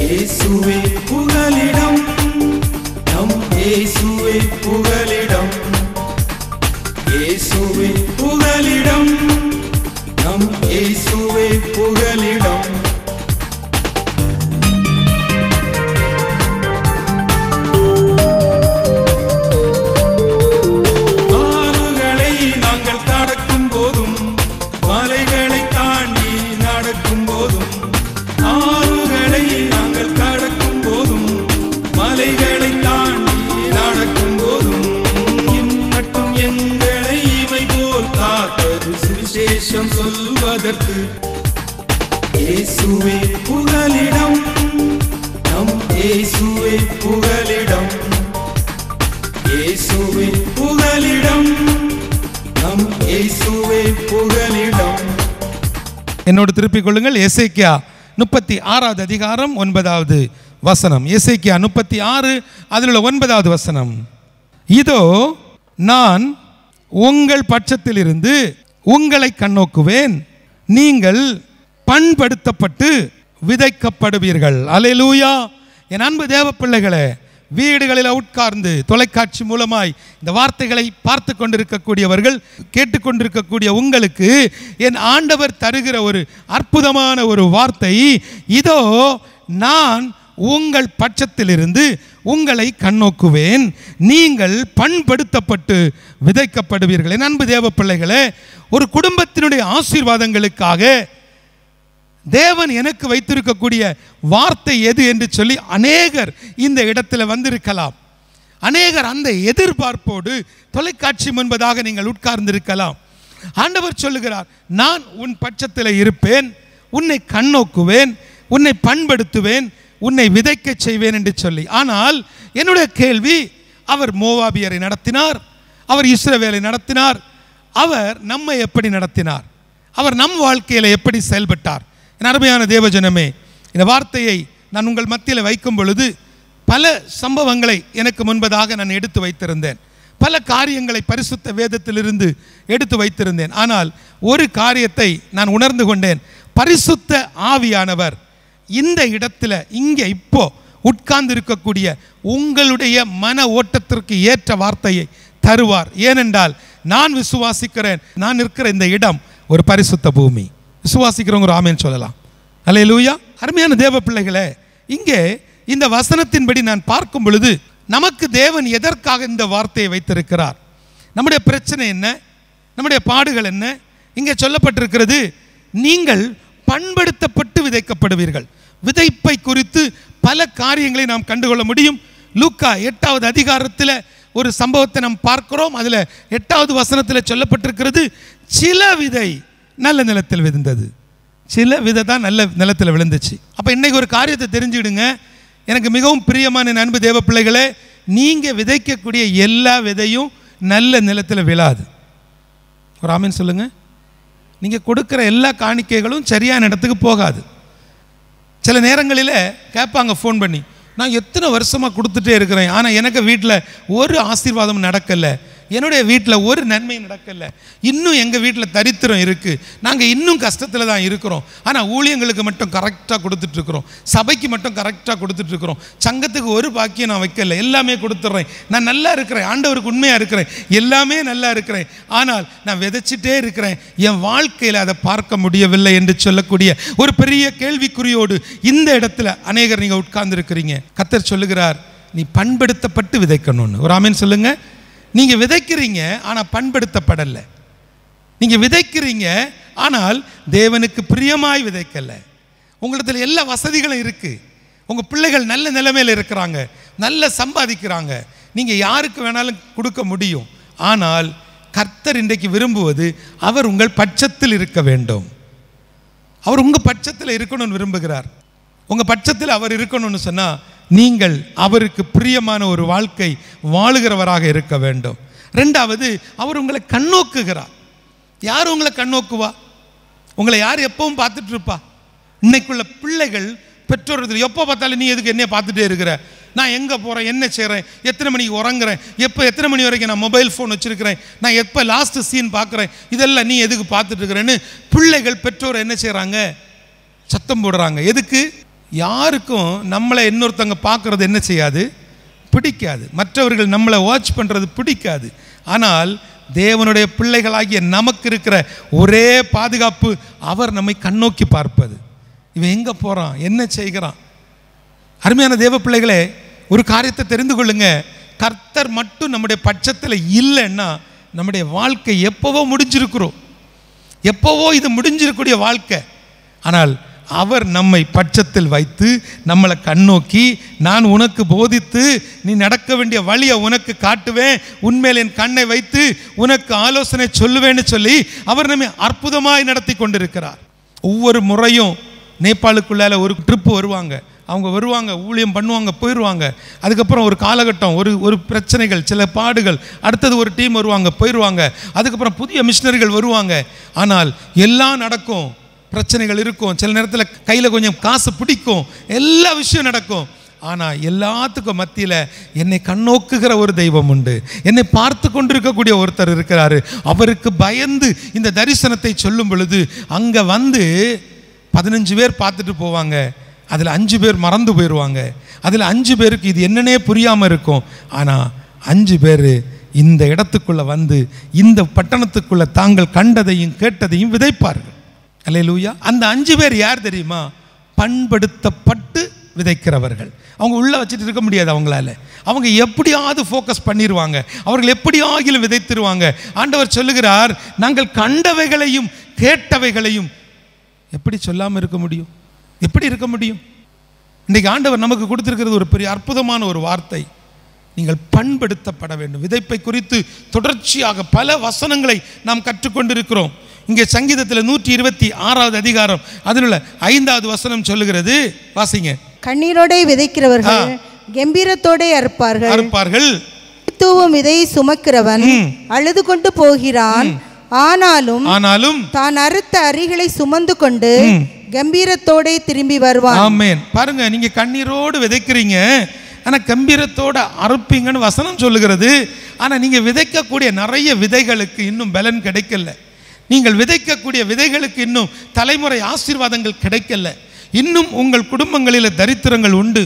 இயேசுவே புகலிடம், நம் இயேசுவே புகலிடம். இயேசுவே புகலிடம், நம் இயேசுவே புகலிடம். ஆறுகளை நாங்கள் கடக்கும் போதும், மலைகளை தாண்டி நடக்கும் போதும், ஆறுகளை நாங்கள் கடக்கும் போதும், மலைகளை தாண்டி நடக்கும் போதும், இம்மட்டும் எங்களை இவை போல் காத்தது சுவிசேஷம் சொல்வதற்கு. இயேசுவே புகலிடம், நம் இயேசுவே புகலிடம். இயேசுவே புகலிடம், நம் இயேசுவே புகலிடம். என்னோடு திருப்பிக் கொள்ளுங்கள். எசேக்கியா 36வது அதிகாரம் 9வது வசனம். எசேக்கியா 36 அதில் உள்ள 9வது வசனம். இதோ நான் உங்கள் பட்சத்தில் இருந்து உங்களை கண்ணோக்குவேன், நீங்கள் பண்படுத்தப்பட்டு விதைக்கப்படுவீர்கள். அல்லேலூயா. என் அன்பு தேவ பிள்ளைகளே, வீடுகளில் உட்கார்ந்து தொலைக்காட்சி மூலமாய் இந்த வார்த்தைகளை பார்த்து கொண்டிருக்கக்கூடியவர்கள், கேட்டுக்கொண்டிருக்கக்கூடிய உங்களுக்கு என் ஆண்டவர் தருகிற ஒரு அற்புதமான ஒரு வார்த்தை. இதோ நான் உங்கள் பட்சத்திலிருந்து உங்களை கண்ணோக்குவேன், நீங்கள் பண்படுத்தப்பட்டு விதைக்கப்படுவீர்கள். என் அன்பு தேவ பிள்ளைகளே, ஒரு குடும்பத்தினுடைய ஆசீர்வாதங்களுக்காக தேவன் எனக்கு வைத்திருக்கக்கூடிய வார்த்தை எது என்று சொல்லி அநேகர் இந்த இடத்துல வந்திருக்கலாம். அநேகர் அந்த எதிர்பார்ப்போடு தொலைக்காட்சி முன்பதாக நீங்கள் உட்கார்ந்திருக்கலாம். ஆண்டவர் சொல்லுகிறார், நான் உன் பட்சத்தில் இருப்பேன், உன்னை கண்ணோக்குவேன், உன்னை பண்படுத்துவேன், உன்னை விதைக்க செய்வேன் என்று சொல்லி. ஆனால் என்னுடைய கேள்வி, அவர் மோவாபியரை நடத்தினார், அவர் இஸ்ரவேலை நடத்தினார், அவர் நம்மை எப்படி நடத்தினார், அவர் நம் வாழ்க்கையில் எப்படி செயல்பட்டார்? என் அருமையான தேவஜனமே, இந்த வார்த்தையை நான் உங்கள் மத்தியில் வைக்கும் பொழுது பல சம்பவங்களை எனக்கு முன்பதாக நான் எடுத்து வைத்திருந்தேன், பல காரியங்களை பரிசுத்த வேதத்திலிருந்து எடுத்து வைத்திருந்தேன். ஆனால் ஒரு காரியத்தை நான் உணர்ந்து கொண்டேன், பரிசுத்த ஆவியானவர் இந்த இடத்துல இங்கே இப்போ உட்கார்ந்து இருக்கக்கூடிய உங்களுடைய மன ஓட்டத்திற்கு ஏற்ற வார்த்தையை தருவார். ஏனென்றால் நான் விசுவாசிக்கிறேன், நான் இருக்கிற இந்த இடம் ஒரு பரிசுத்த பூமி. விசுவாசிக்கிறவங்க ஒரு ஆமென் சொல்லலாம். அல்லேலூயா. அருமையான தேவ பிள்ளைகளே, இங்கே இந்த வசனத்தின்படி நான் பார்க்கும் பொழுது நமக்கு தேவன் எதற்காக இந்த வார்த்தையை வைத்திருக்கிறார், நம்முடைய பிரச்சனை என்ன, நம்முடைய பாடுகள் என்ன? இங்கே சொல்லப்பட்டிருக்கிறது, நீங்கள் பண்படுத்தப்பட்டு விதைக்கப்படுவீர்கள். விதைப்பை குறித்து பல காரியங்களை நாம் கண்டுகொள்ள முடியும். லூக்கா 8வது அதிகாரத்தில் ஒரு சம்பவத்தை நாம் பார்க்கிறோம். அதில் 8வது வசனத்தில் சொல்லப்பட்டிருக்கிறது, சில விதை நல்ல நிலத்தில் விழுந்தது. சில விதை தான் நல்ல நிலத்தில் விழுந்துச்சு. அப்போ இன்னைக்கு ஒரு காரியத்தை தெரிஞ்சுக்கிடுங்க, எனக்கு மிகவும் பிரியமான அன்பு தேவ பிள்ளைகளே, நீங்கள் விதைக்கக்கூடிய எல்லா விதையும் நல்ல நிலத்தில் விழாது. ஒரு ஆமென் சொல்லுங்கள். நீங்கள் கொடுக்குற எல்லா காணிக்கைகளும் சரியான இடத்துக்கு போகாது. சில நேரங்களில் கேட்பாங்க ஃபோன் பண்ணி, நான் எத்தனை வருஷமாக கொடுத்துட்டே இருக்கிறேன், ஆனால் எனக்கு வீட்டில் ஒரு ஆசீர்வாதம் நடக்கலை, என்னுடைய வீட்டில் ஒரு நன்மை நடக்கலை, இன்னும் எங்கள் வீட்டில் தரித்திரம் இருக்குது, நாங்கள் இன்னும் கஷ்டத்தில் தான் இருக்கிறோம், ஆனால் ஊழியங்களுக்கு மட்டும் கரெக்டாக கொடுத்துட்ருக்குறோம், சபைக்கு மட்டும் கரெக்டாக கொடுத்துட்ருக்குறோம், சங்கத்துக்கு ஒரு பாக்கியம் நான் வைக்கல, எல்லாமே கொடுத்துட்றேன், நான் நல்லா இருக்கிறேன், ஆண்டவருக்கு உண்மையாக இருக்கிறேன், எல்லாமே நல்லா இருக்கிறேன், ஆனால் நான் விதைச்சிட்டே இருக்கிறேன், என் வாழ்க்கையில் அதை பார்க்க முடியவில்லை என்று சொல்லக்கூடிய ஒரு பெரிய கேள்விக்குறியோடு இந்த இடத்துல அநேகர் நீங்கள் உட்கார்ந்துருக்கிறீங்க. கர்த்தர் சொல்லுகிறார், நீ பண்படுத்தப்பட்டு விதைக்கணும்னு. ஒரு ஆமென் சொல்லுங்க. நீங்கள் விதைக்கிறீங்க ஆனால் பண்படுத்தப்படலை. நீங்கள் விதைக்கிறீங்க ஆனால் தேவனுக்கு பிரியமாய் விதைக்கலை. உங்களிடத்தில் எல்லா வசதிகளும் இருக்குது, உங்கள் பிள்ளைகள் நல்ல நிலைமையில் இருக்கிறாங்க, நல்ல சம்பாதிக்கிறாங்க, நீங்கள் யாருக்கு வேணாலும் கொடுக்க முடியும். ஆனால் கர்த்தர் இன்றைக்கு விரும்புவது, அவர் உங்கள் பட்சத்தில் இருக்க வேண்டும். அவர் உங்கள் பட்சத்தில் இருக்கணும்னு விரும்புகிறார். உங்கள் பட்சத்தில் அவர் இருக்கணும்னு சொன்னால் நீங்கள் அவருக்கு பிரியமான ஒரு வாழ்க்கை வாழுகிறவராக இருக்க வேண்டும். ரெண்டாவது, அவர் உங்களை கண்ணோக்குகிறார். யார் உங்களை கண்ணோக்குவா? உங்களை யார் எப்பவும் பார்த்துட்டு இருப்பா? இன்னைக்குள்ள பிள்ளைகள் பெற்றோர்கள் எப்போ பார்த்தாலும் நீ எதுக்கு என்ன பார்த்துட்டே இருக்கிற, நான் எங்கே போகிறேன், என்ன செய்கிறேன், எத்தனை மணிக்கு உறங்குறேன், எத்தனை மணி வரைக்கும் நான் மொபைல் ஃபோன் வச்சுருக்கிறேன், நான் எப்போ லாஸ்ட்டு சீன் பார்க்குறேன், இதெல்லாம் நீ எதுக்கு பார்த்துட்டு இருக்கிறேன்னு பிள்ளைகள் பெற்றோர் என்ன செய்கிறாங்க? சத்தம் போடுறாங்க. எதுக்கு? யாருக்கும் நம்மளை இன்னொருத்தவங்க பார்க்குறது என்ன செய்யாது, பிடிக்காது. மற்றவர்கள் நம்மளை வாட்ச் பண்ணுறது பிடிக்காது. ஆனால் தேவனுடைய பிள்ளைகளாகிய நமக்கு இருக்கிற ஒரே பாதுகாப்பு அவர் நம்மை கண்ணோக்கி பார்ப்பது. இவன் எங்கே போகிறான், என்ன செய்கிறான். அருமையான தேவ பிள்ளைகளே, ஒரு காரியத்தை தெரிந்து கொள்ளுங்க. கர்த்தர் மட்டும் நம்முடைய பட்சத்தில் இல்லைன்னா நம்முடைய வாழ்க்கை எப்போவோ முடிஞ்சிருக்கிறோம். எப்போவோ இது முடிஞ்சிருக்கக்கூடிய வாழ்க்கை. ஆனால் அவர் நம்மை பட்சத்தில் வைத்து நம்மளை கண்ணோக்கி, நான் உனக்கு போதித்து நீ நடக்க வேண்டிய வழியை உனக்கு காட்டுவேன், உன்மேல் என் கண்ணை வைத்து உனக்கு ஆலோசனை சொல்லுவேன்னு சொல்லி அவர் நம்மை அற்புதமாய் நடத்தி கொண்டிருக்கிறார். ஒவ்வொரு முறையும் நேபாளுக்குள்ளால ஒரு ட்ரிப்பு வருவாங்க, அவங்க வருவாங்க, ஊழியம் பண்ணுவாங்க, போயிடுவாங்க. அதுக்கப்புறம் ஒரு காலகட்டம், ஒரு பிரச்சனைகள், சில பாடுகள், அடுத்தது ஒரு டீம் வருவாங்க, போயிடுவாங்க. அதுக்கப்புறம் புதிய மிஷினரிகள் வருவாங்க. ஆனால் எல்லாம் நடக்கும், பிரச்சனைகள் இருக்கும், சில நேரத்தில் கையில் கொஞ்சம் காசு பிடிக்கும், எல்லா விஷயம் நடக்கும். ஆனால் எல்லாத்துக்கும் மத்தியில் என்னை கண்ணோக்குகிற ஒரு தெய்வம் உண்டு, என்னை பார்த்து கொண்டிருக்கக்கூடிய ஒருத்தர் இருக்கிறாரு. அவருக்கு பயந்து இந்த தரிசனத்தை சொல்லும் பொழுது அங்கே வந்து 15 பேர் பார்த்துட்டு போவாங்க, அதில் 5 பேர் மறந்து போயிடுவாங்க, அதில் 5 பேருக்கு இது என்னன்னே புரியாமல் இருக்கும். ஆனால் 5 பேர் இந்த இடத்துக்குள்ளே வந்து இந்த பட்டணத்துக்குள்ளே தாங்கள் கண்டதையும் கேட்டதையும் விதைப்பார்கள். அல்லேலூயா. அந்த 5 பேர் யார் தெரியுமா? பண்படுத்தப்பட்டு விதைக்கிறவர்கள். அவங்க உள்ளே வச்சுட்டு இருக்க முடியாது அவங்களால. அவங்க எப்படியாவது ஃபோக்கஸ் பண்ணிடுவாங்க, அவர்கள் எப்படி ஆகிலும் விதைத்திருவாங்க. ஆண்டவர் சொல்லுகிறார், நாங்கள் கண்டவைகளையும் கேட்டவைகளையும் எப்படி சொல்லாமல் இருக்க முடியும்? எப்படி இருக்க முடியும்? இன்றைக்கு ஆண்டவர் நமக்கு கொடுத்திருக்கிறது ஒரு பெரிய அற்புதமான ஒரு வார்த்தை. நீங்கள் பண்படுத்தப்பட வேண்டும். விதைப்பை குறித்து தொடர்ச்சியாக பல வசனங்களை நாம் கற்றுக்கொண்டிருக்கிறோம். இங்கே சங்கீதத்தில் 126வது அதிகாரம் அதில் உள்ள 5வது வசனம் சொல்லுகிறது, வாசிங்க. கண்ணீரோடே விதைக்கிறவர்கள் கம்பீரத்தோடே அறுப்பார்கள். தூவும் விதையை சுமக்கிறவன் அழுது கொண்டு போகிறான், ஆனாலும் தான் அறுத்த அரிகளை சுமந்து கொண்டு கம்பீரத்தோட திரும்பி வருவான். ஆமென். பாருங்க, நீங்க கண்ணீரோடு விதைக்கிறீங்க, ஆனா கம்பீரத்தோட அறுப்பீங்கன்னு வசனம் சொல்லுகிறது. ஆனா நீங்க விதைக்கக்கூடிய நிறைய விதைகளுக்கு இன்னும் பலன் கிடைக்கல. நீங்கள் விதைக்கக்கூடிய விதைகளுக்கு இன்னும் தலைமுறை ஆசீர்வாதங்கள் கிடைக்கல. இன்னும் உங்கள் குடும்பங்களில் தரித்திரங்கள் உண்டு,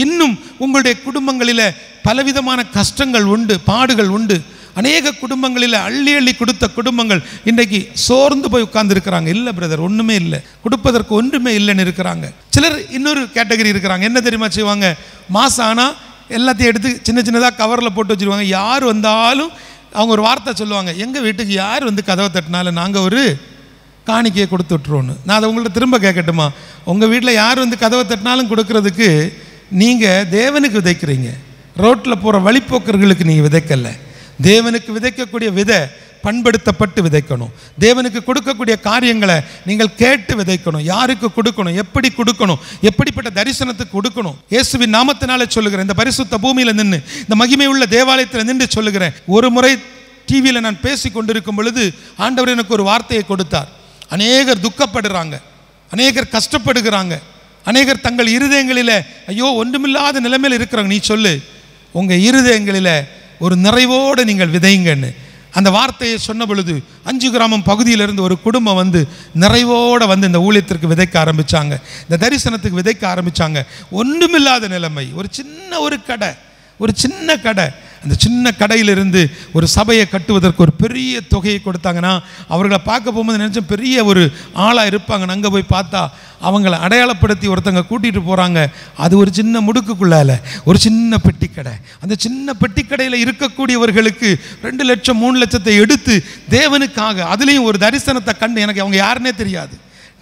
இன்னும் உங்களுடைய குடும்பங்களில் பலவிதமான கஷ்டங்கள் உண்டு, பாடுகள் உண்டு. அநேக குடும்பங்களில் அள்ளி அள்ளி கொடுத்த குடும்பங்கள் இன்றைக்கு சோர்ந்து போய் உட்கார்ந்துருக்கிறாங்க. இல்லை பிரதர், ஒன்றுமே இல்லை, கொடுப்பதற்கு ஒன்றுமே இல்லைன்னு இருக்கிறாங்க. சிலர் இன்னொரு கேட்டகரி இருக்கிறாங்க. என்ன தெரியுமா செய்வாங்க? மாதம் ஆனால் எல்லாத்தையும் எடுத்து சின்ன சின்னதாக கவரில் போட்டு வச்சுருவாங்க. யார் வந்தாலும் அவங்க ஒரு வார்த்தை சொல்லுவாங்க, எங்கள் வீட்டுக்கு யார் வந்து கதவை தட்டினாலும் நாங்கள் ஒரு காணிக்கையை கொடுத்து விட்டுருவோன்னு. நான் அதை உங்கள்கிட்ட திரும்ப கேட்கட்டுமா? உங்கள் வீட்டில் யார் வந்து கதவை தட்டினாலும் கொடுக்கறதுக்கு நீங்கள் தேவனுக்கு விதைக்கிறீங்க, ரோட்டில் போகிற வழிப்போக்கர்களுக்கு நீங்கள் விதைக்கலை. தேவனுக்கு விதைக்கக்கூடிய விதை பண்படுத்தப்பட்டு விதைக்கணும். தேவனுக்கு கொடுக்கக்கூடிய காரியங்களை நீங்கள் கேட்டு விதைக்கணும். யாருக்கு கொடுக்கணும், எப்படி கொடுக்கணும், எப்படிப்பட்ட தரிசனத்துக்கு கொடுக்கணும். இயேசுவின் நாமத்தினாலே சொல்லுகிறேன், இந்த பரிசுத்த பூமியில் நின்று, இந்த மகிமை உள்ள தேவாலயத்தில் நின்று சொல்லுகிறேன். ஒரு முறை டிவியில் நான் பேசி கொண்டிருக்கும் பொழுது ஆண்டவர் எனக்கு ஒரு வார்த்தையை கொடுத்தார். அநேகர் துக்கப்படுறாங்க, அநேகர் கஷ்டப்படுகிறாங்க, அநேகர் தங்கள் இருதயங்களில் ஐயோ ஒன்றுமில்லாத நிலைமையில் இருக்கிறாங்க. நீ சொல்லு, உங்கள் இருதயங்களில் ஒரு நிறைவோடு நீங்கள் விதைங்கன்னு அந்த வார்த்தையை சொன்ன பொழுது 5 கிராமம் பகுதியிலிருந்து ஒரு குடும்பம் வந்து நிறைவோடு வந்து இந்த ஊழியத்திற்கு விதைக்க ஆரம்பித்தாங்க, இந்த தரிசனத்துக்கு விதைக்க ஆரம்பித்தாங்க. ஒன்றுமில்லாத நிலைமை, ஒரு சின்ன கடை, அந்த சின்ன கடையிலிருந்து ஒரு சபையை கட்டுவதற்கு ஒரு பெரிய தொகையை கொடுத்தாங்கன்னா அவர்களை பார்க்க போகும்போது நினச்சோம் பெரிய ஒரு ஆளாக இருப்பாங்க. அங்கே போய் பார்த்தா அவங்கள அடையாளப்படுத்தி ஒருத்தங்க கூட்டிகிட்டு போகிறாங்க. அது ஒரு சின்ன முடுக்குக்குள்ளால ஒரு சின்ன பெட்டி கடை. அந்த சின்ன பெட்டி கடையில் இருக்கக்கூடியவர்களுக்கு 2 லட்சம் 3 லட்சத்தை எடுத்து தேவனுக்காக, அதுலேயும் ஒரு தரிசனத்தை கண்டு, எனக்கு அவங்க யாருன்னே தெரியாது,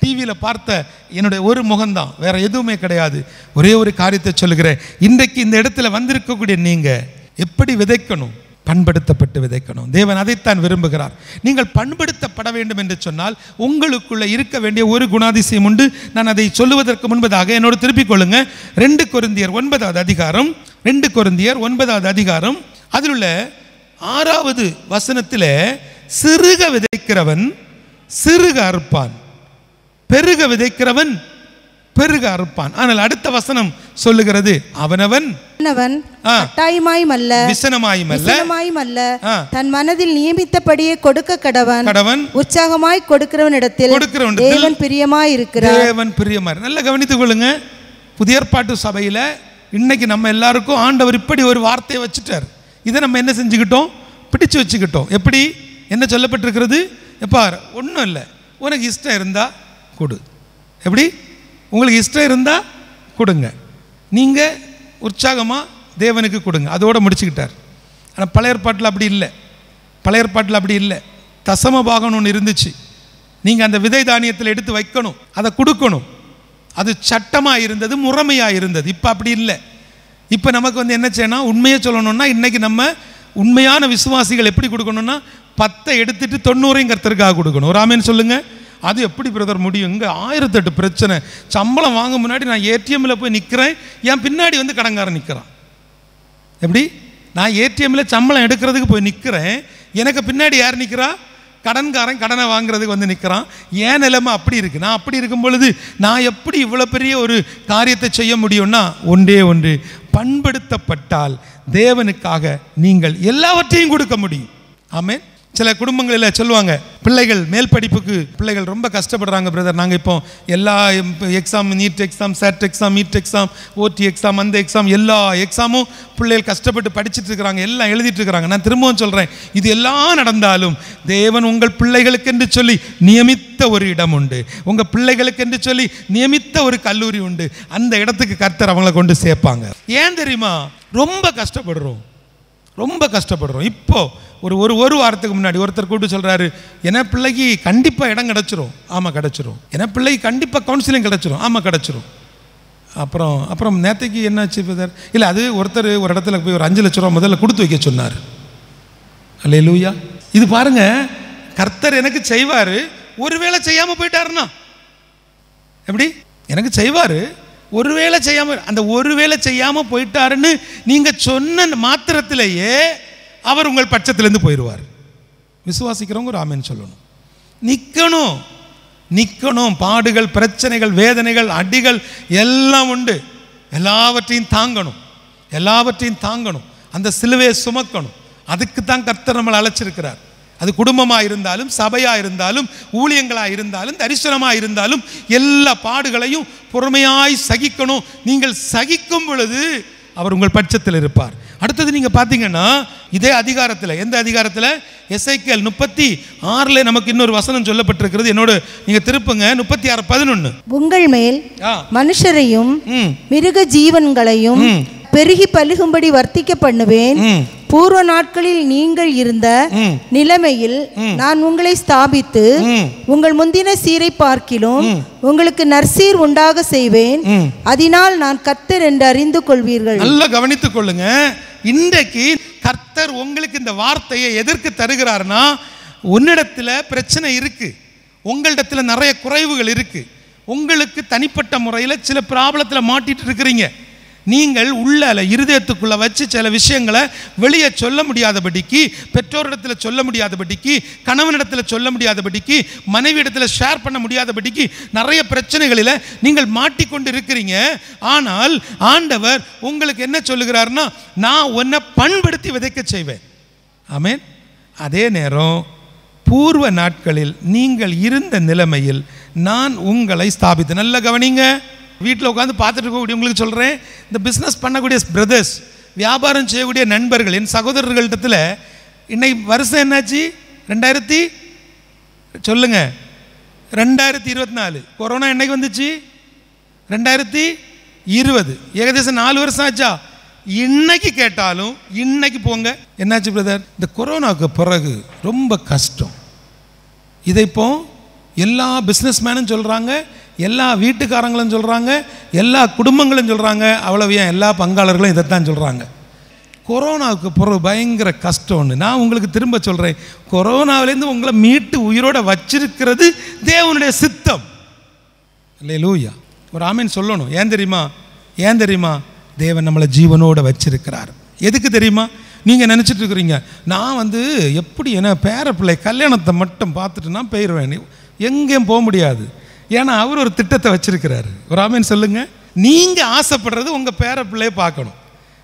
டிவியில் பார்த்த என்னுடைய ஒரு முகம்தான், வேற எதுவுமே கிடையாது. ஒரே ஒரு காரியத்தை சொல்லுகிறேன், இன்றைக்கு இந்த இடத்துல வந்திருக்கக்கூடிய நீங்கள் எப்படி விதைக்கணும்? பண்படுத்தப்பட்டு விதைக்கணும். தேவன் அதைத்தான் விரும்புகிறார். நீங்கள் பண்படுத்தப்பட வேண்டும் என்று சொன்னால் உங்களுக்குள்ள இருக்க வேண்டிய ஒரு குணாதிசயம் உண்டு. நான் அதை சொல்லுவதற்கு முன்பதாக என்னோடு திருப்பிக் கொள்ளுங்க. 2 கொரிந்தியர் 9வது அதிகாரம், 2 கொரிந்தியர் 9வது அதிகாரம் அதில் உள்ள 6வது வசனத்தில், சிறுக விதைக்கிறவன் சிறுக அறுப்பான், பெருக விதைக்கிறவன் பெருக அறுப்பான். ஆனால் அடுத்த வசனம் சொல்லுகிறது, அவனவன் கட்டாயமாயும் அல்ல விசனமாயும் அல்ல தன் மனதில் நியமித்தபடியே கொடுக்க கடவன் உற்சாகமாய் கொடுக்கிறவனிடத்தில் தேவன் பிரியமாய் இருக்கிறார். தேவன் பிரியமாய். நல்லா கவனித்துக் கொள்ளுங்க. புதிய ஏற்பாட்டு சபையில் இன்னைக்கு நம்ம எல்லாருக்கும் ஆண்டவர் இப்படி ஒரு வார்த்தையை வச்சுட்டார். இதை நம்ம என்ன செஞ்சுக்கிட்டோம்? பிடிச்சு வச்சுக்கிட்டோம். எப்படி? என்ன சொல்லப்பட்டிருக்கிறது? எப்பா ஒன்றும் இல்லை, உனக்கு இஷ்டம் இருந்தால் கொடு. எப்படி? உங்களுக்கு இஷ்டம் இருந்தால் கொடுங்க, நீங்கள் உற்சாகமாக தேவனுக்கு கொடுங்க. அதோடு முடிச்சுக்கிட்டார். ஆனால் பழைய ஏற்பாட்டில் அப்படி இல்லை. பழைய ஏற்பாட்டில் அப்படி இல்லை. தசம பாகம் ஒன்று இருந்துச்சு. நீங்கள் அந்த விதை தானியத்தில் எடுத்து வைக்கணும், அதை கொடுக்கணும். அது சட்டமாக இருந்தது, முறைமையாக இருந்தது. இப்போ அப்படி இல்லை. இப்போ நமக்கு வந்து என்ன செய்யணும்? உண்மையை சொல்லணும்னா இன்றைக்கி நம்ம உண்மையான விசுவாசிகள் எப்படி கொடுக்கணும்னா 10 எடுத்துட்டு 90 கர்த்தருக்காக கொடுக்கணும். ஒரு ஆமேன்னு சொல்லுங்கள். அது எப்படி பிரதர் முடியும்? இங்கே 1008 பிரச்சனை. சம்பளம் வாங்க முன்னாடி நான் ஏடிஎம்மில் போய் நிற்கிறேன், என் பின்னாடி வந்து கடன்காரன் நிற்கிறான். எப்படி? நான் ஏடிஎம்மில் சம்பளம் எடுக்கிறதுக்கு போய் நிற்கிறேன், எனக்கு பின்னாடி யார் நிற்கிறா? கடன்காரன் கடனை வாங்குறதுக்கு வந்து நிற்கிறான். ஏன் நிலைமை அப்படி இருக்குது? நான் அப்படி இருக்கும் பொழுது நான் எப்படி இவ்வளோ பெரிய ஒரு காரியத்தை செய்ய முடியும்னா, ஒன்றே ஒன்று, பண்படுத்தப்பட்டால் தேவனுக்காக நீங்கள் எல்லாவற்றையும் கொடுக்க முடியும். ஆமென். சில குடும்பங்களில் சொல்லுவாங்க, பிள்ளைகள் மேல் படிப்புக்கு பிள்ளைகள் ரொம்ப கஷ்டப்படுறாங்க பிரதர், நாங்கள் இப்போ எல்லா exam, NEET exam, SAT exam, மீட் எக்ஸாம், ஓடி எக்ஸாம், அந்த எக்ஸாம், எல்லா எக்ஸாமும் பிள்ளைகள் கஷ்டப்பட்டு படிச்சுட்டு இருக்கிறாங்க, எல்லாம் எழுதிட்டு இருக்கிறாங்க. நான் திரும்பவும் சொல்கிறேன், இது எல்லாம் நடந்தாலும் தேவன் உங்கள் பிள்ளைகளுக்கு என்று சொல்லி நியமித்த ஒரு இடம் உண்டு, உங்கள் பிள்ளைகளுக்கு என்று சொல்லி நியமித்த ஒரு கல்லூரி உண்டு. அந்த இடத்துக்கு கர்த்தர் அவங்கள கொண்டு சேர்ப்பாங்க. ஏன் தெரியுமா? ரொம்ப கஷ்டப்படுறோம். இப்போ ஒரு வாரத்துக்கு முன்னாடி ஒருத்தர் கூப்பிட்டு சொல்கிறாரு, என் பிள்ளைக்கு கண்டிப்பாக இடம் கிடச்சிரும். ஆமாம் கிடச்சிரும். என் பிள்ளைக்கு கண்டிப்பாக கவுன்சிலிங் கிடச்சிரும். ஆமாம் கிடச்சிரும். அப்புறம் நேற்றுக்கு என்னாச்சு பிரதர்? இல்லை, அது ஒருத்தர் ஒரு இடத்துல போய் ஒரு 5 லட்ச ரூபா முதல்ல கொடுத்து வைக்க சொன்னார். அல்லேலூயா. இது பாருங்க, கர்த்தர் எனக்கு செய்வார். ஒருவேளை செய்யாமல் போயிட்டாருன்னா எப்படி? எனக்கு செய்வார், ஒருவேளை செய்யாமல், அந்த ஒருவேளை செய்யாமல் போயிட்டாருன்னு நீங்கள் சொன்ன மாத்திரத்திலேயே அவர் உங்கள் பட்சத்திலேருந்து போயிடுவார். விசுவாசிக்கிறவங்க ஒரு ஆமென் சொல்லணும். நிற்கணும். பாடுகள், பிரச்சனைகள், வேதனைகள், அடிகள் எல்லாம் உண்டு. எல்லாவற்றையும் தாங்கணும். அந்த சிலுவையை சுமக்கணும். அதுக்கு தான் கர்த்தர் நம்மளை அழைச்சிருக்கிறார். அது குடும்பமாக இருந்தாலும், சபையாக இருந்தாலும், ஊழியங்களாக இருந்தாலும், தரிசனமாக இருந்தாலும், எல்லா பாடுகளையும் பொறுமையாய் சகிக்கணும். நீங்கள் சகிக்கும் பொழுது அவர் உங்கள் பட்சத்தில் இருப்பார். அடுத்தது நீங்கள் பார்த்தீங்கன்னா இதே அதிகாரத்தில், எந்த அதிகாரத்தில்? எசேக்கியேல் 36 நமக்கு இன்னொரு வசனம் சொல்லப்பட்டிருக்கிறது. என்னோட நீங்கள் திருப்புங்க 36:11. உங்கள் மேல் மனுஷரையும் மிருக ஜீவன்களையும் பெருகி பலுகும்படி வர்த்திக்க பண்ணுவேன். பூர்வ நாட்களில் நீங்கள் இருந்த நிலைமையில் நான் உங்களை ஸ்தாபித்து உங்கள் முந்தின சீரை பார்க்கிலும் உங்களுக்கு நற்சீர் உண்டாக செய்வேன். அதனால் நான் கர்த்தர் என்று அறிந்து கொள்வீர்கள். நல்லா கவனித்துக் கொள்ளுங்க. இன்றைக்கு கர்த்தர் உங்களுக்கு இந்த வார்த்தையை எதற்கு தருகிறார்னா, உன்னிடத்தில் பிரச்சனை இருக்கு, உங்களிடத்தில் நிறைய குறைவுகள் இருக்கு, உங்களுக்கு தனிப்பட்ட முறையில் சில ப்ராப்ளத்தில் மாட்டிட்டு இருக்கிறீங்க. நீங்கள் உள்ள இருதயத்துக்குள்ள வச்சு சில விஷயங்களை வெளியே சொல்ல முடியாதபடிக்கு, பெற்றோரிடத்தில் சொல்ல முடியாதபடிக்கு, கணவனிடத்தில் சொல்ல முடியாதபடிக்கு, மனைவியிடத்தில் ஷேர் பண்ண முடியாதபடிக்கு நிறைய பிரச்சனைகளில் நீங்கள் மாட்டிக்கொண்டு இருக்கிறீங்க. ஆனால் ஆண்டவர் உங்களுக்கு என்ன சொல்லுகிறார்னா, நான் உன்னை பண்படுத்தி விதைக்க செய்வேன். ஆமென். அதே நேரம் பூர்வ நாட்களில் நீங்கள் இருந்த நிலைமையில் நான் உங்களை ஸ்தாபித்து. நல்ல கவனிங்க. வீட்டில் உட்காந்து பார்த்துட்டு இருக்கக்கூடிய உங்களுக்கு சொல்கிறேன், இந்த பிஸ்னஸ் பண்ணக்கூடிய பிரதர்ஸ், வியாபாரம் செய்யக்கூடிய நண்பர்கள், என் சகோதரர்களிடத்தில் இன்னைக்கு வருஷம் என்னாச்சு? 2024. கொரோனா என்னைக்கு வந்துச்சு? 2020. ஏகதேசம் 4 வருஷம் ஆச்சா? இன்னைக்கு கேட்டாலும் இன்னைக்கு போங்க, என்னாச்சு பிரதர்? இந்த கொரோனாவுக்கு பிறகு ரொம்ப கஷ்டம். இதை இப்போ எல்லா பிஸ்னஸ் மேனும் சொல்கிறாங்க, எல்லா வீட்டுக்காரங்களும் சொல்கிறாங்க, எல்லா குடும்பங்களும் சொல்கிறாங்க. அவ்வளவு ஏன் எல்லா பங்காளர்களும் இதைத்தான் சொல்கிறாங்க. கொரோனாவுக்கு பிறகு பயங்கர கஷ்டம்னு நான் உங்களுக்கு திரும்ப சொல்கிறேன். கொரோனாவிலேருந்து உங்களை மீட்டு உயிரோட வச்சிருக்கிறது தேவனுடைய சித்தம். அல்லேலூயா. ஒரு ஆமென் சொல்லணும். ஏன் தெரியுமா? தேவன் நம்மளை ஜீவனோட வச்சிருக்கிறார். எதுக்கு தெரியுமா? நீங்கள் நினச்சிட்டு இருக்கிறீங்க, நான் எப்படி என்ன பேர பிள்ளை கல்யாணத்தை மட்டும் பார்த்துட்டு நான் போயிடுவேன். எங்கேயும் போக முடியாது. ஏன்னா அவர் ஒரு திட்டத்தை வச்சிருக்கிறாரு. ஒரு ஆமென் சொல்லுங்க. நீங்கள் ஆசைப்படுறது உங்கள் பேர பிள்ளையை பார்க்கணும்,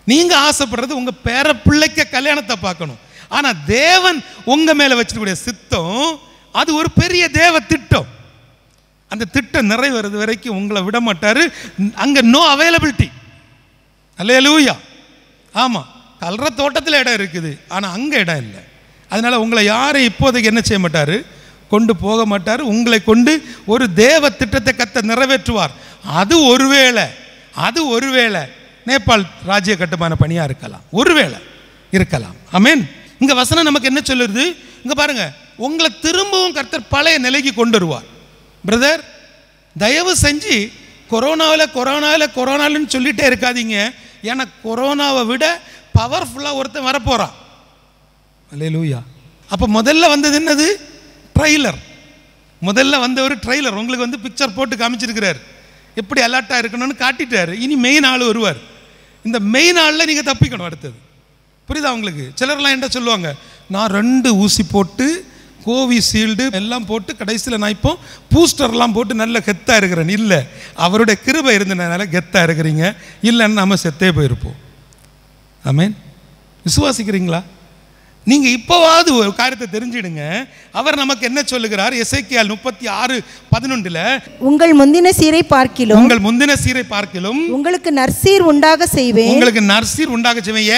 நீங்கள் ஆசைப்படுறது உங்கள் பேர பிள்ளைக்க கல்யாணத்தை பார்க்கணும். ஆனால் தேவன் உங்கள் மேலே வச்சிருக்கக்கூடிய சித்தம் அது ஒரு பெரிய தேவ திட்டம். அந்த திட்டம் நிறைவேறது வரைக்கும் உங்களை விட மாட்டார். அங்கே நோ அவைலபிலிட்டி. அல்லேலூயா. ஆமாம், கல்ற தோட்டத்தில் இடம் இருக்குது, ஆனால் அங்கே இடம் இல்லை. அதனால் உங்களை யாரும் இப்போதைக்கு என்ன செய்ய மாட்டார், கொண்டு போக மாட்டார். உங்களை கொண்டு ஒரு தேவ திட்டத்தை கர்த்தர் நிறைவேற்றுவார். அது ஒருவேளை நேபாள் ராஜ்ய கட்டுமான பணியாக இருக்கலாம், ஒருவேளை இருக்கலாம். ஆமென். இங்கே வசனம் நமக்கு என்ன சொல்லுது? இங்கே பாருங்க, உங்களை திரும்பவும் கர்த்தர் பழைய நிலைக்கு கொண்டு வருவார். பிரதர், தயவு செஞ்சு கொரோனாவில்னு சொல்லிட்டே இருக்காதீங்க. ஏன்னா கொரோனாவை விட பவர்ஃபுல்லாக ஒருத்தன் வரப்போகிறான். அல்லேலூயா. அப்போ முதல்ல வந்தது என்னது? ட்ரெய்லர். முதல்ல வந்த ஒரு ட்ரெய்லர் உங்களுக்கு வந்து பிக்சர் போட்டு காமிச்சிருக்கிறார், எப்படி அலர்ட்டாக இருக்கணும்னு காட்டிட்டார். இனி மெயின் ஆள் வருவார். இந்த மெயின் ஆளில் நீங்கள் தப்பிக்கணும். அடுத்தது புரியுதா உங்களுக்கு? சிலர்லாம் என்ன சொல்லுவாங்க, நான் 2 ஊசி போட்டு கோவிஷீல்டு எல்லாம் போட்டு கடைசியில் நான் இப்போ பூஸ்டர்லாம் போட்டு நல்ல கெத்தாக இருக்கிறேன். இல்லை, அவருடைய கிருபை இருந்தனால கெத்தாக இருக்கிறீங்க. இல்லைன்னு நம்ம செத்தே போயிருப்போம். ஆமென். விசுவாசிக்கிறீங்களா? நீங்கள் இப்போவாவது ஒரு காரியத்தை தெரிஞ்சிடுங்க. அவர் நமக்கு என்ன சொல்லுகிறார்? எசேக்கியால் 36:11 உங்கள் முந்தின சீரை பார்க்கிலும் உங்களுக்கு நற்சீர் உண்டாக செய்வேன்.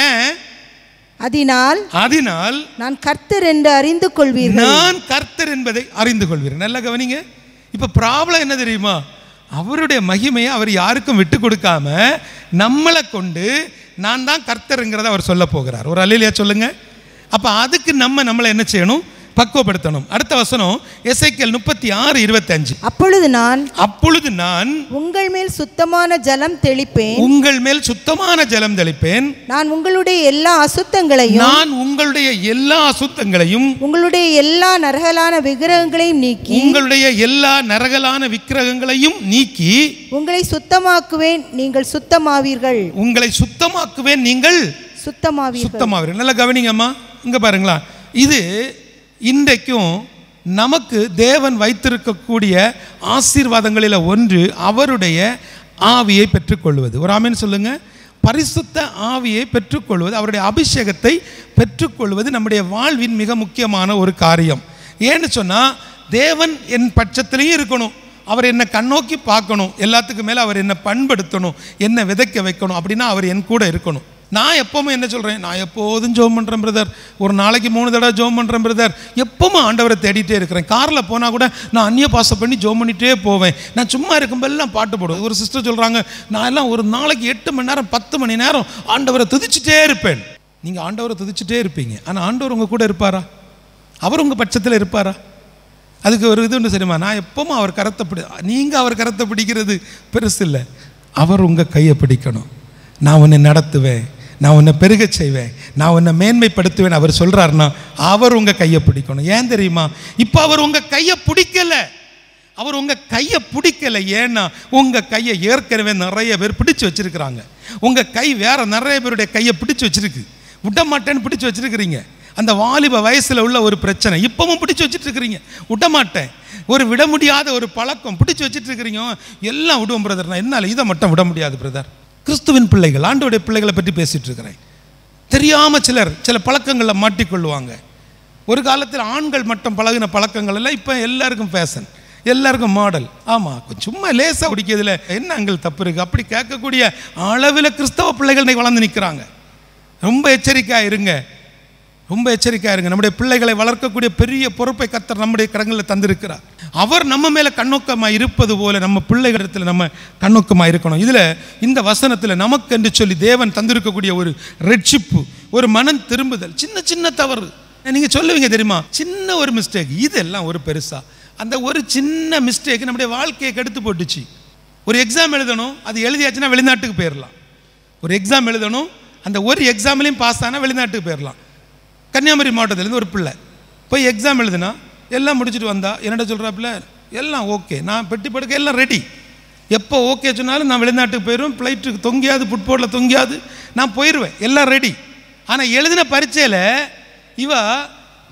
ஏன்? அதனால் நான் கர்த்தர் என்று அறிந்து கொள்வீர்கள். நான் கர்த்தர் என்பதை அறிந்து கொள்வீர்கள். நல்லா கவனிங்க. இப்போ ப்ராப்ளம் என்ன தெரியுமா? அவருடைய மகிமையை அவர் யாருக்கும் விட்டு கொடுக்காம நம்மளை கொண்டு நான் தான் கர்த்தருங்கிறத அவர் சொல்ல போகிறார். ஒரு அல்லேலூயா சொல்லுங்க. அப்போ அதுக்கு நம்மளை என்ன செய்யணும்? பக்குவப்படுத்தணும். அடுத்த வசனம் எசேக்கியேல் 36:25 அப்பொழுது நான் உங்கள் மேல் சுத்தமான ஜலம் தெளிப்பேன். நான் உங்களுடைய எல்லா அசுத்தங்களையும் உங்களுடைய எல்லா நரகலான விக்கிரகங்களையும் நீக்கி உங்களை சுத்தமாக்குவேன். நீங்கள் சுத்தமாவீர்கள். நல்லா கவனிங்கம்மா. இங்க பாருங்களா, இது இன்றைக்கும் நமக்கு தேவன் வைத்திருக்கக்கூடிய ஆசீர்வாதங்களில் ஒன்று அவருடைய ஆவியை பெற்றுக்கொள்வது. ஒரு ஆமென் சொல்லுங்க. பரிசுத்த ஆவியை பெற்றுக்கொள்வது, அவருடைய அபிஷேகத்தை பெற்றுக்கொள்வது நம்முடைய வாழ்வின் மிக முக்கியமான ஒரு காரியம். ஏன்னு சொன்னால், தேவன் என் பட்சத்திலையும் இருக்கணும், அவர் என்னை கண்ணோக்கி பார்க்கணும், எல்லாத்துக்கும் மேலே அவர் என்னை பண்படுத்தணும், என்னை விதைக்க வைக்கணும். அப்படின்னா அவர் என் கூட இருக்கணும். நான் எப்போவுமே என்ன சொல்கிறேன், நான் எப்போதும் ஜெபம் பண்ணுறேன் பிரதர், ஒரு நாளைக்கு 3 தடவை ஜெபம் பண்ணுறேன் பிரதர், எப்போவும் ஆண்டவரை தேடிட்டே இருக்கிறேன். காரில் போனால் கூட நான் அந்நிய பாசம் பண்ணி ஜெபம் பண்ணிகிட்டே போவேன். நான் சும்மா இருக்கும்போதெல்லாம் பாட்டு போடுவேன். ஒரு சிஸ்டர் சொல்கிறாங்க, நான் எல்லாம் ஒரு நாளைக்கு 8 மணி நேரம் 10 மணி நேரம் ஆண்டவரை துதிச்சுட்டே இருப்பேன். நீங்கள் ஆண்டவரை துதிச்சுட்டே இருப்பீங்க, ஆனால் ஆண்டவர் உங்கள் கூட இருப்பாரா? அவர் உங்கள் பட்சத்தில் இருப்பாரா? அதுக்கு ஒரு இது ஒன்று சரிமா, நான் எப்போவும் அவர் கரத்தை நீங்கள் அவர் கரத்தை பிடிக்கிறது பெருசு இல்லை, அவர் உங்கள் கையை பிடிக்கணும். நான் உன்னை நடத்துவேன், நான் உன்னை பெருக செய்வேன், நான் உன்னை மேன்மைப்படுத்துவேன் அவர் சொல்கிறாருன்னா அவர் உங்கள் கையை பிடிக்கணும். ஏன் தெரியுமா? இப்போ அவர் உங்கள் கையை பிடிக்கலை. ஏன்னா உங்கள் கையை ஏற்கனவே நிறைய பேர் பிடிச்சு வச்சிருக்கிறாங்க. உங்கள் கை வேற நிறைய பேருடைய கையை பிடிச்சு வச்சிருக்கு. விட மாட்டேன்னு பிடிச்சு வச்சிருக்கிறீங்க. அந்த வாலிப வயசில் உள்ள ஒரு பிரச்சனை இப்பவும் பிடிச்சு வச்சுட்டு இருக்கிறீங்க. விட மாட்டேன், ஒரு விட முடியாத ஒரு பழக்கம் பிடிச்சு வச்சுட்டு இருக்கிறீங்க. எல்லாம் விடுவோம் பிரதர், நான் என்னால் இதை மட்டும் விட முடியாது பிரதர். கிறிஸ்துவின் பிள்ளைகள், ஆண்டவருடைய பிள்ளைகளை பற்றி பேசிகிட்டு இருக்கிறேன். தெரியாமல் சில பழக்கங்களில் மாட்டிக்கொள்வாங்க. ஒரு காலத்தில் ஆண்கள் மட்டும் பழகின பழக்கங்கள் எல்லாம் இப்போ எல்லாருக்கும் ஃபேஷன், எல்லாருக்கும் மாடல். ஆமாம், சும்மா லேசாக குடிக்கிறதுல என்ன அங்கள் தப்பு இருக்குது? அப்படி கேட்கக்கூடிய அளவில் கிறிஸ்தவ பிள்ளைகள் இன்னைக்கு வளர்ந்து நிற்கிறாங்க. ரொம்ப எச்சரிக்கையாக இருங்க. நம்முடைய பிள்ளைகளை வளர்க்கக்கூடிய பெரிய பொறுப்பை கர்த்தர் நம்முடைய கரங்களில் தந்திருக்கிறார். அவர் நம்ம மேலே கண்ணோக்கமாக இருப்பது போல நம்ம பிள்ளைகளிடத்தில் நம்ம கண்ணோக்கமாக இருக்கணும். இதில் இந்த வசனத்தில் நமக்கு என்று சொல்லி தேவன் தந்திருக்கக்கூடிய ஒரு ரட்சிப்பு, ஒரு மனம் திரும்புதல். சின்ன தவறு நீங்கள் சொல்லுவீங்க தெரியுமா, சின்ன ஒரு மிஸ்டேக், இதெல்லாம் ஒரு பெருசா? அந்த ஒரு சின்ன மிஸ்டேக் நம்முடைய வாழ்க்கையை கெடுத்து போட்டுச்சு. ஒரு எக்ஸாம் எழுதணும், அது எழுதியாச்சுன்னா வெளிநாட்டுக்கு போயிடலாம். ஒரு எக்ஸாம் எழுதணும், அந்த ஒரு எக்ஸாம்லையும் பாஸ் ஆனால் வெளிநாட்டுக்கு போயிடலாம். கன்னியாகுமரி மாவட்டத்திலேருந்து ஒரு பிள்ளை போய் எக்ஸாம் எழுதுனா எல்லாம் முடிச்சுட்டு வந்தா என்னடா சொல்கிறாப்புல, எல்லாம் ஓகே, நான் பெட்டி படுக்க எல்லாம் ரெடி, எப்போ ஓகே சொன்னாலும் நான் வெளிநாட்டுக்கு போயிடுவேன், ஃப்ளைட்டுக்கு தொங்கியாது, ஃபுட்போர்டில் தொங்கியாது, நான் போயிடுவேன், எல்லாம் ரெடி. ஆனால் எழுதின பரீட்சையில் இவ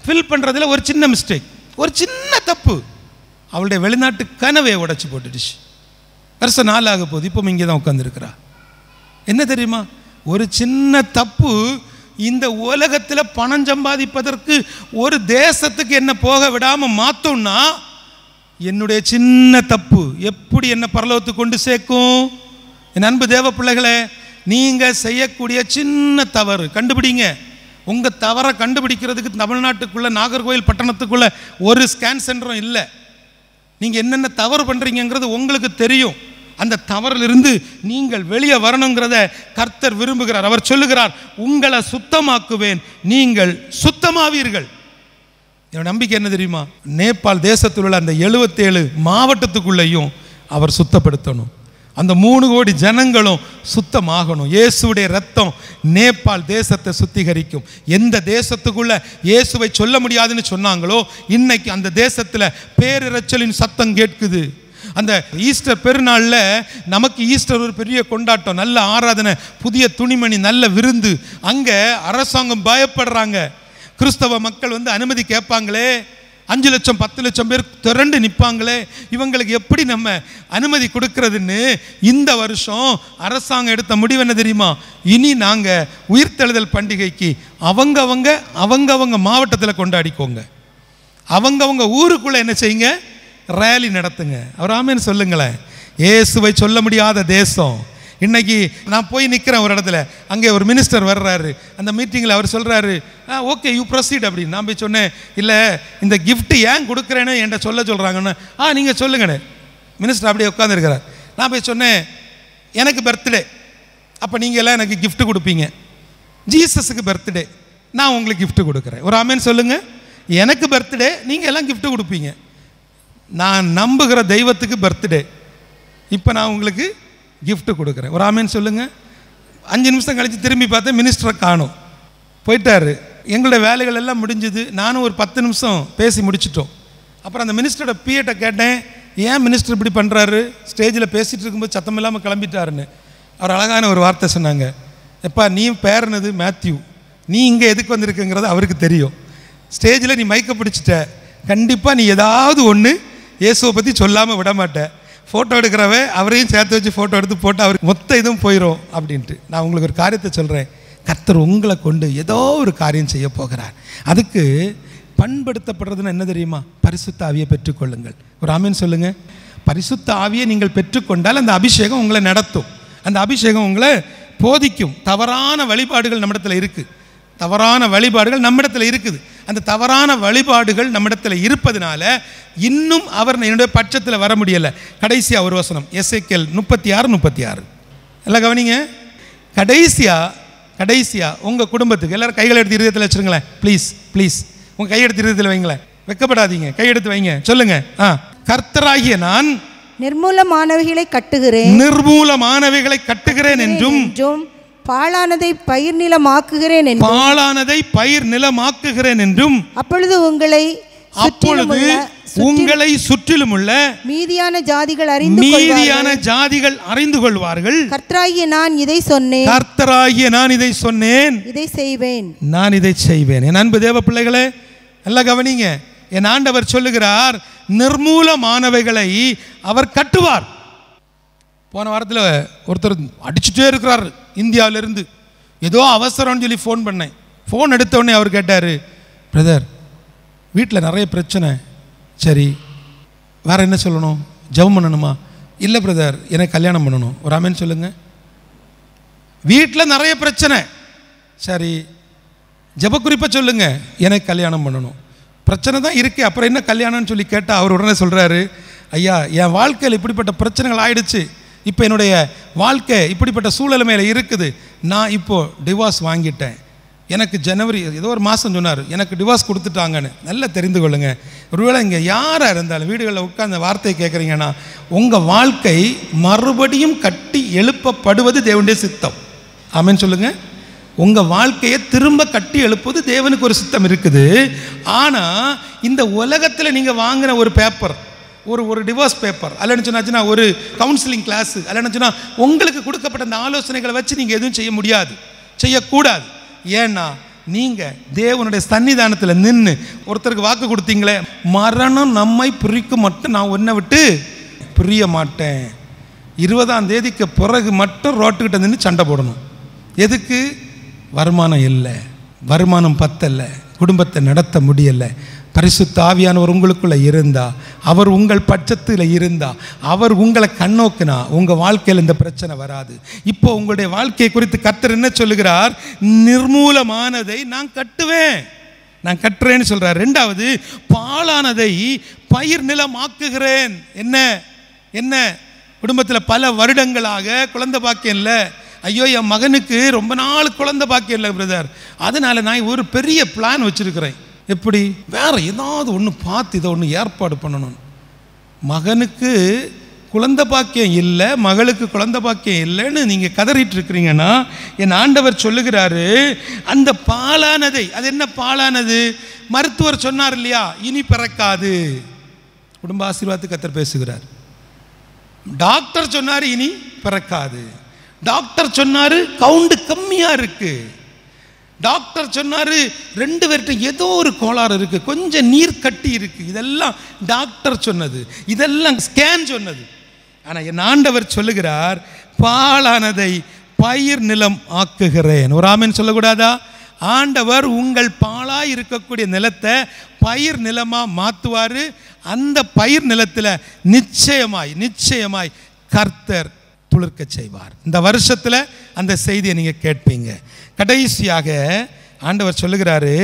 ஃபில் பண்ணுறதுல ஒரு சின்ன மிஸ்டேக், ஒரு சின்ன தப்பு அவளுடைய வெளிநாட்டு கனவை உடைச்சி போட்டுடுச்சு. வருஷம் 4 ஆக போகுது, இப்போ இங்கே தான் உட்காந்துருக்கிறா. என்ன தெரியுமா, ஒரு சின்ன தப்பு இந்த உலகத்தில் பணம் சம்பாதிப்பதற்கு ஒரு தேசத்துக்கு என்ன போக விடாமல் மாற்றோம்னா என்னுடைய சின்ன தப்பு எப்படி என்ன பரலோகத்துக்கு கொண்டு சேர்க்கும்? என் அன்பு தேவ பிள்ளைகளே, நீங்கள் செய்யக்கூடிய சின்ன தவறு கண்டுபிடிங்க. உங்கள் தவறை கண்டுபிடிக்கிறதுக்கு தமிழ்நாட்டுக்குள்ளே நாகர்கோவில் பட்டணத்துக்குள்ளே ஒரு ஸ்கேன் சென்டரும் இல்லை. நீங்கள் என்னென்ன தவறு பண்ணுறீங்கிறது உங்களுக்கு தெரியும். அந்த தவறிலிருந்து நீங்கள் வெளியே வரணுங்கிறத கர்த்தர் விரும்புகிறார். அவர் சொல்லுகிறார், உங்களை சுத்தமாக்குவேன், நீங்கள் சுத்தமாவீர்கள். என்னோட நம்பிக்கை என்ன தெரியுமா? நேபாள் தேசத்தில் உள்ள அந்த 77 மாவட்டத்துக்குள்ளேயும் அவர் சுத்தப்படுத்தணும். அந்த 3 கோடி ஜனங்களும் சுத்தமாகணும். இயேசுடைய ரத்தம் நேபாள் தேசத்தை சுத்திகரிக்கும். எந்த தேசத்துக்குள்ள இயேசுவை சொல்ல முடியாதுன்னு சொன்னாங்களோ, இன்னைக்கு அந்த தேசத்தில் பேரிரைச்சலின் சத்தம் கேட்குது. அந்த ஈஸ்டர் பெருநாளில் நமக்கு ஈஸ்டர் ஒரு பெரிய கொண்டாட்டம், நல்ல ஆராதனை, புதிய துணிமணி, நல்ல விருந்து. அங்கே அரசாங்கம் பயப்படுறாங்க. கிறிஸ்தவ மக்கள் அனுமதி கேட்பாங்களே, 5 லட்சம் 10 லட்சம் பேர் திரண்டு நிற்பாங்களே, இவங்களுக்கு எப்படி நம்ம அனுமதி கொடுக்கறதுன்னு இந்த வருஷம் அரசாங்கம் எடுத்த முடிவு என்ன தெரியுமா? இனி நாங்கள் உயிர்த்தெழுதல் பண்டிகைக்கு அவங்கவங்க மாவட்டத்தில் கொண்டாடிக்கோங்க, அவங்கவங்க ஊருக்குள்ளே என்ன செய்யுங்க, ரேலி நடத்துங்க. அவர் ஆமேன்னு சொல்லுங்களேன். இயேசுவை சொல்ல முடியாத தேசம். இன்னைக்கு நான் போய் நிற்கிறேன் ஒரு இடத்துல, அங்கே ஒரு மினிஸ்டர் வர்றாரு. அந்த மீட்டிங்கில் அவர் சொல்கிறாரு, ஓகே யூ ப்ரொசீட் அப்படின்னு. நான் போய் சொன்னேன், இல்லை இந்த கிஃப்ட் ஏன் கொடுக்குறேன்னு என்கிட்ட சொல்கிறாங்கன்னு. நீங்கள் சொல்லுங்கண்ணே. மினிஸ்டர் அப்படியே உட்காந்துருக்கிறார். நான் போய் சொன்னேன், எனக்கு பர்த்டே, அப்போ நீங்கள் எல்லாம் எனக்கு கிஃப்ட் கொடுப்பீங்க. ஜீசஸுக்கு பர்த்டே, நான் உங்களுக்கு கிஃப்ட் கொடுக்குறேன். ஒரு ஆமேன்னு சொல்லுங்கள். எனக்கு பர்த்டே, நீங்கள் எல்லாம் கிஃப்ட் கொடுப்பீங்க. நான் நம்புகிற தெய்வத்துக்கு பர்த்டே, இப்போ நான் உங்களுக்கு கிஃப்ட் கொடுக்குறேன். ஒரு ஆமேன்னு சொல்லுங்கள். 5 நிமிஷம் கழித்து திரும்பி பார்த்தேன், மினிஸ்டரை காணும், போயிட்டாரு. எங்களுடைய வேலைகள் எல்லாம் முடிஞ்சுது. நானும் ஒரு 10 நிமிஷம் பேசி முடிச்சிட்டோம். அப்புறம் அந்த மினிஸ்டரோட பிஏட்ட கேட்டேன், ஏன் மினிஸ்டர் இப்படி பண்ணுறாரு, ஸ்டேஜில் பேசிகிட்டு இருக்கும்போது சத்தம் இல்லாமல் கிளம்பிட்டாருன்னு. அவர் அழகான ஒரு வார்த்தை சொன்னாங்க, எப்பா நீ பேருனது மேத்யூ, நீ இங்கே எதுக்கு வந்திருக்குங்கிறது அவருக்கு தெரியும். ஸ்டேஜில் நீ மைக்க பிடிச்சிட்ட, கண்டிப்பாக நீ ஏதாவது ஒன்று இயேசுவை பற்றி சொல்லாமல் விட மாட்டேன். ஃபோட்டோ எடுக்கிறவே அவரையும் சேர்த்து வச்சு ஃபோட்டோ எடுத்து போட்டு அவருக்கு மொத்த இதுவும் போயிடும் அப்படின்ட்டு. நான் உங்களுக்கு ஒரு காரியத்தை சொல்கிறேன், கர்த்தர் உங்களை கொண்டு ஏதோ ஒரு காரியம் செய்ய போகிறார். அதுக்கு பண்படுத்தப்படுறதுன்னு என்ன தெரியுமா? பரிசுத்த ஆவியை பெற்றுக்கொள்ளுங்கள். ஒரு ஆமீன் சொல்லுங்கள். பரிசுத்த ஆவியை நீங்கள் பெற்றுக்கொண்டால் அந்த அபிஷேகம் உங்களை நடத்தும், அந்த அபிஷேகம் உங்களை போதிக்கும். தவறான வழிபாடுகள் நம்மிடத்தில் இருக்குது, தவறான வழிபாடுகள் நம்மிடத்தில் இருக்குது. அந்த தவறான வழிபாடுகள் நம்மிடத்தில் இருப்பதனால இன்னும் அவர் என்னுடைய பட்சத்தில் வர முடியலை. கடைசியாக ஒரு வசனம், எசேக்கியேல் 36 எல்லாம் கவனிங்க. கடைசியாக உங்கள் குடும்பத்துக்கு எல்லாரும் கைகளை எடுத்து இருதயத்தில் வச்சுருங்களேன். ப்ளீஸ் உங்கள் கையெடுத்து இருதயத்தில் வைங்களேன், வெக்கப்படாதீங்க, கையெடுத்து வைங்க. சொல்லுங்க, கர்த்தராகிய நான் நிர்மூலமானவைகளை கட்டுகிறேன் என்றும் பாழானதை பயிர் நிலமாக்குகிறேன் என்றும் அப்பொழுது உங்களை சுற்றிலும் உள்ள மீதியான ஜாதிகள் அறிந்து கொள்வார்கள். கர்த்தராகிய நான் இதை சொன்னேன், நான் இதை செய்வேன். என் அன்பு தேவ பிள்ளைகளே, நல்லா கவனிங்க. என் ஆண்டவர் சொல்லுகிறார், நிர்மூலமானவைகளை அவர் கட்டுவார். போன வாரத்தில் ஒருத்தர் அடிச்சுட்டே இருக்கிறார் இந்தியாவிலிருந்து. ஏதோ அவசரம்னு சொல்லி ஃபோன் பண்ணேன். ஃபோன் எடுத்தோடனே அவர் கேட்டார், பிரதர் வீட்டில் நிறைய பிரச்சனை. சரி வேறு என்ன சொல்லணும், ஜெபம் பண்ணணுமா? இல்லை பிரதர் எனக்கு கல்யாணம் பண்ணணும். ஒரு ஆமேன்னு சொல்லுங்கள். வீட்டில் நிறைய பிரச்சனை, சரி ஜெப குறிப்பை சொல்லுங்கள், எனக்கு கல்யாணம் பண்ணணும். பிரச்சனை தான் இருக்குது, அப்புறம் என்ன கல்யாணம்னு சொல்லி கேட்டால் அவர் உடனே சொல்கிறாரு, ஐயா என் வாழ்க்கையில் இப்படிப்பட்ட பிரச்சனைகள் ஆயிடுச்சு, இப்போ என்னுடைய வாழ்க்கை இப்படிப்பட்ட சூழலுமையில் இருக்குது, நான் இப்போது டிவோர்ஸ் வாங்கிட்டேன். எனக்கு ஜனவரி ஏதோ ஒரு மாதம் சொன்னார், எனக்கு டிவோர்ஸ் கொடுத்துட்டாங்கன்னு. நல்லா தெரிந்து கொள்ளுங்கள். ஒருவேளை இங்கே யாராக இருந்தாலும் வீடுகளில் உட்கார்ந்த வார்த்தையை கேட்குறீங்கன்னா, உங்கள் வாழ்க்கை மறுபடியும் கட்டி எழுப்பப்படுவது தேவனுடைய சித்தம். ஆமென் சொல்லுங்கள். உங்கள் வாழ்க்கையை திரும்ப கட்டி எழுப்புவது தேவனுக்கு ஒரு சித்தம் இருக்குது. ஆனால் இந்த உலகத்தில் நீங்கள் வாங்கின ஒரு பேப்பர், ஒரு டிவோர்ஸ் பேப்பர், அல்லன்னு சொன்னாச்சுன்னா ஒரு கவுன்சிலிங் கிளாஸு, அல்லன்னு சொன்னால் உங்களுக்கு கொடுக்கப்பட்ட அந்த ஆலோசனைகளை வச்சு நீங்கள் எதுவும் செய்ய முடியாது, செய்யக்கூடாது. ஏன்னா நீங்கள் தேவனுடைய சன்னிதானத்தில் நின்று ஒருத்தருக்கு வாக்கு கொடுத்தீங்களே, மரணம் நம்மை பிரிக்கும் மட்டும் நான் ஒன்றை விட்டு பிரிய மாட்டேன். 20ஆம் தேதிக்கு பிறகு மட்டும் ரோட்டுக்கிட்ட நின்று சண்டை போடணும். எதுக்கு? வருமானம் இல்லை, வருமானம் பத்தல்ல, குடும்பத்தை நடத்த முடியல. பரிசுத்த ஆவியானவர் உங்களுக்குள்ளே இருந்தா, அவர் உங்கள் பட்சத்தில் இருந்தா, அவர் உங்களை கண்ணோக்கினா உங்கள் வாழ்க்கையில் இந்த பிரச்சனை வராது. இப்போ உங்களுடைய வாழ்க்கையை குறித்து கர்த்தர் என்ன சொல்லுகிறார்? நிர்மூலமானதை நான் கட்டுவேன், நான் கட்டுறேன்னு சொல்கிறார். ரெண்டாவது, பாழானதை பயிர் நிலம் ஆக்குகிறேன். என்ன என்ன குடும்பத்தில் பல வருடங்களாக குழந்தை பாக்கியம் இல்லை, ஐயோ என் மகனுக்கு ரொம்ப நாள் குழந்தை பாக்கியம் இல்லை பிரதர், அதனால் நான் ஒரு பெரிய பிளான் வச்சுருக்கிறேன். எப்படி? வேறு ஏதாவது ஒன்று பார்த்து இதை ஒன்று ஏற்பாடு பண்ணணும். மகனுக்கு குழந்தை பாக்கியம் இல்லை, மகளுக்கு குழந்தை பாக்கியம் இல்லைன்னு நீங்கள் கதறிட்டு இருக்கிறீங்கன்னா, என் ஆண்டவர் சொல்லுகிறாரு, அந்த பாலானதை, அது என்ன பாலானது? மருத்துவர் சொன்னார் இல்லையா, இனி பிறக்காது. குடும்ப ஆசீர்வாதத்துக்கு கர்த்தர் பேசுகிறார். டாக்டர் சொன்னார் இனி பிறக்காது. டாக்டர் சொன்னார் கவுண்ட் கம்மியாக இருக்கு. டாக்டர் சொன்னார் 2 பேர்கிட்ட ஏதோ ஒரு கோளாறு இருக்குது, கொஞ்சம் நீர் கட்டி இருக்குது. இதெல்லாம் டாக்டர் சொன்னது, இதெல்லாம் ஸ்கேன் சொன்னது. ஆனால் என் ஆண்டவர் சொல்லுகிறார், பாழானதை பயிர் நிலம் ஆக்குகிறேன். ஒரு ஆமென் சொல்லக்கூடாதா? ஆண்டவர் உங்கள் பாழாய் இருக்கக்கூடிய நிலத்தை பயிர் நிலமாக மாற்றுவார். அந்த பயிர் நிலத்தில் நிச்சயமாய் கர்த்தர் துளிர்க்க செய்வார். இந்த வருஷத்தில் அந்த செய்தியை நீங்கள் கேட்பீங்க. கடைசியாக ஆண்டவர் சொல்லுகிறாரு,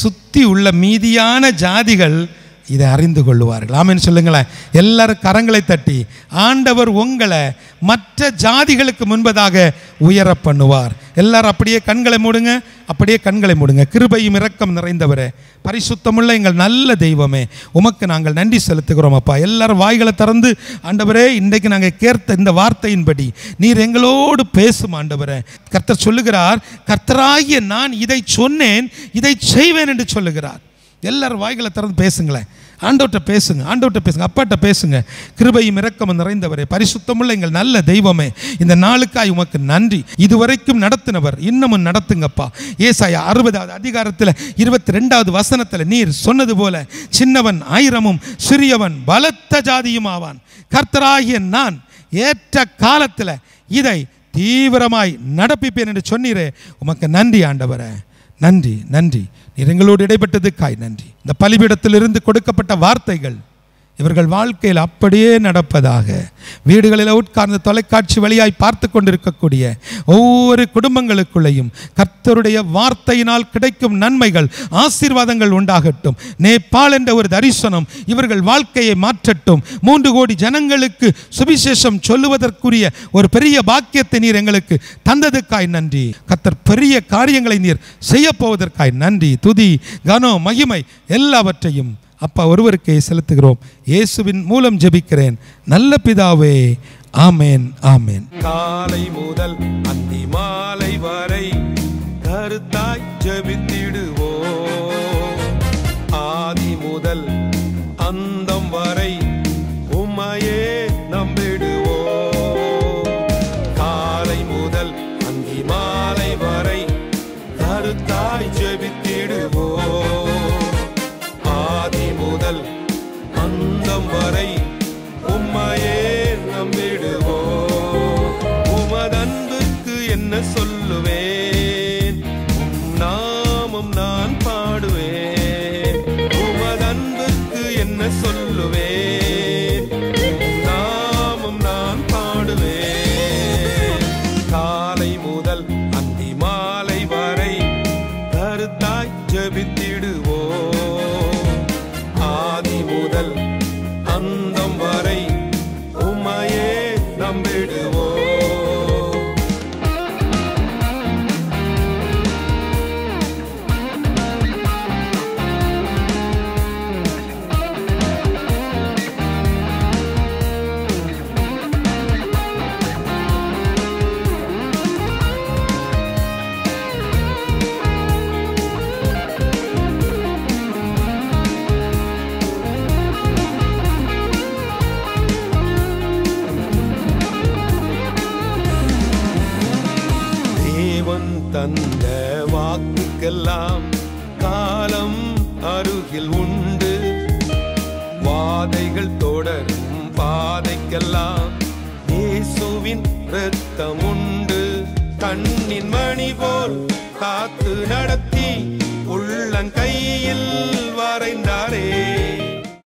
சுற்றி உள்ள மீதியான ஜாதிகள் இதை அறிந்து கொள்ளுவார்கள். ஆமென் சொல்லுங்களேன். எல்லாரும் கரங்களை தட்டி, ஆண்டவர் உங்களை மற்ற ஜாதிகளுக்கு முன்பதாக உயர பண்ணுவார். எல்லாரும் அப்படியே கண்களை மூடுங்க, அப்படியே கண்களை மூடுங்க. கிருபையும் இரக்கம் நிறைந்தவரே, பரிசுத்தமுள்ள எங்கள் நல்ல தெய்வமே, உமக்கு நாங்கள் நன்றி செலுத்துகிறோம் அப்பா. எல்லாரும் வாய்களை திறந்து, ஆண்டவரே இன்றைக்கு நாங்கள் கேட்ட இந்த வார்த்தையின்படி நீர் எங்களோடு பேசும் ஆண்டவரே. கர்த்தர் சொல்லுகிறார், கர்த்தராகிய நான் இதை சொன்னேன், இதை செய்வேன் என்று சொல்லுகிறார். எல்லாரும் வாய்களை திறந்து பேசுங்களேன். ஆண்டவர்கிட்ட பேசுங்க, அப்பாட்ட பேசுங்க. கிருபையும் இரக்கமும் நிறைந்தவரே, பரிசுத்தமுள்ள எங்கள் நல்ல தெய்வமே, இந்த நாளுக்காய் உமக்கு நன்றி. இதுவரைக்கும் நடத்தினவர் இன்னமும் நடத்துங்கப்பா. ஏசாயா 60வது அதிகாரத்தில் 22வது வசனத்தில் நீர் சொன்னது போல, சின்னவன் 1000 சிறியவன் பலத்த ஜாதியும் ஆவான். கர்த்தராகிய நான் ஏற்ற காலத்தில் இதை தீவிரமாய் நடப்பிப்பேன் என்று சொன்னீரே, உமக்கு நன்றி ஆண்டவரே. நன்றி நன்றி. நீர் எங்களோடு இடைப்பட்டதுக்காய் நன்றி. இந்த பலிபீடத்திலிருந்து கொடுக்கப்பட்ட வார்த்தைகள் இவர்கள் வாழ்க்கையில் அப்படியே நடப்பதாக. வீடுகளில் உட்கார்ந்து தொலைக்காட்சி வழியாய் பார்த்து கொண்டிருக்கக்கூடிய ஒவ்வொரு குடும்பங்களுக்குள்ளேயும் கர்த்தருடைய வார்த்தையினால் கிடைக்கும் நன்மைகள், ஆசீர்வாதங்கள் உண்டாகட்டும். நேபாள் என்ற ஒரு தரிசனம் இவர்கள் வாழ்க்கையை மாற்றட்டும். 3 கோடி ஜனங்களுக்கு சுவிசேஷம் சொல்லுவதற்குரிய ஒரு பெரிய பாக்கியத்தை நீர் எங்களுக்கு தந்ததுக்காய் நன்றி. கர்த்தர் பெரிய காரியங்களை நீர் செய்ய போவதற்காய் நன்றி. துதி, கனம், மகிமை எல்லாவற்றையும் அப்பா ஒருவருக்கே செலுத்துகிறோம். இயேசுவின் மூலம் ஜெபிக்கிறேன் நல்ல பிதாவே, ஆமேன் ஆமேன். காலை முதல் அந்தி மாலை வரை கருத்தாய் ஜெபித்திடுவோம். ஆதி முதல் அந்தம் வரை உம்மையே நம்பிடுவோம். காலை முதல் அந்தி மாலை வரை கருத்தாய் ஜெபித்திடுவோம். அந்தம் வரை உம்மையே நம்பிடுவோம். உமதன்புக்கு என்ன சொல்லுவேன், நாமம் நான் பாடுவேன். உமதன்புக்கு என்ன சொல்லுவேன், நாமம் நான் பாடுவேன். காலை முதல் அந்தி மாலை வரை கருத்தாய் ஜெபித்திடுவோம். ஆதி முதல் அந்தம் வரை உம்மையே நம்பிடுவோம். தந்த வாக்குக்கெல்லாம் காலம் அருகில் உண்டு. வாதைகள் தொடரும் பாதைக்கெல்லாம் இயேசுவின் இரத்தம் உண்டு. கண்ணின் மணி போல் காத்து நடத்தி உள்ள உள்ளங்கையில் வரைந்தாரே